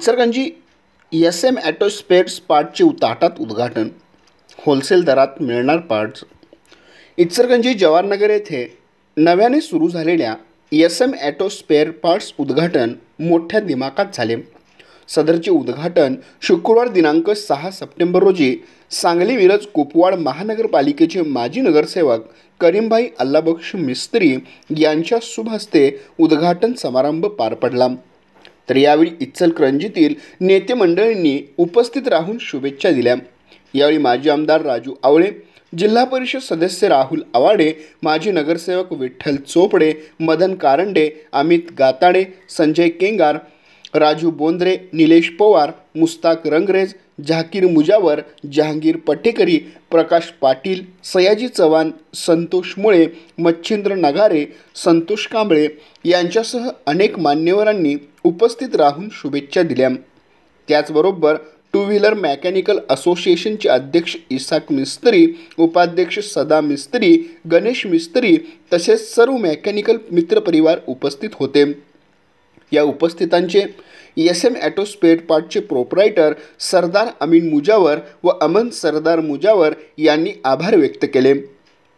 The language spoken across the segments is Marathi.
इचलकरंजी एस.एम. ऑटो स्पेअर्स पार्टचे ताटात उद्घाटन. होलसेल दरात मिळणार पार्ट्स. इचलकरंजी जवाहरनगर येथे नव्याने सुरू झालेल्या एस.एम. ऑटो स्पेअर पार्ट्स उद्घाटन मोठ्या दिमाखात झाले. सदरचे उद्घाटन शुक्रवार दिनांक 6 सप्टेंबर रोजी सांगली मिरज कुपवाड महानगरपालिकेचे माजी नगरसेवक करीमभाई अल्लाबक्ष मिस्त्री यांच्या शुभ हस्ते उद्घाटन समारंभ पार पडला. तर यावेळी इचलकरंजीतील नेते मंडळींनी उपस्थित राहून शुभेच्छा दिल्या. यावेळी माजी आमदार राजू आवळे, जिल्हा परिषद सदस्य राहुल आवाडे, माजी नगरसेवक विठ्ठल चोपडे, मदन कारंडे, अमित गाताडे, संजय केंगार, राजू बोंद्रे, निलेश पवार, मुस्ताक रंगरेज, झाकीर मुजावर, जहांगीर पटेकरी, प्रकाश पाटील, सयाजी चव्हाण, संतोष मुळे, मच्छिंद्र नगारे, संतोष कांबळे यांच्यासह अनेक मान्यवरांनी उपस्थित राहून शुभेच्छा दिल्या. त्याचबरोबर टू व्हीलर मेकॅनिकल असोसिएशनचे अध्यक्ष इसाक मिस्त्री, उपाध्यक्ष सदा मिस्त्री, गणेश मिस्त्री तसेच सर्व मेकॅनिकल मित्रपरिवार उपस्थित होते. या उपस्थितांचे एस.एम. ऑटो स्पेअर पार्टचे प्रोप्रायटर सरदार अमीन मुजावर व अमन सरदार मुजावर यांनी आभार व्यक्त केले.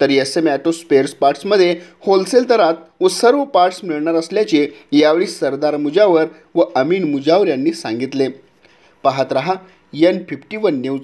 तर एस.एम. ऑटो स्पेअर पार्ट्समध्ये होलसेल दरात व सर्व पार्ट्स मिळणार असल्याचे यावेळी सरदार मुजावर व अमीन मुजावर यांनी सांगितले. पाहत रहा N51 न्यूज.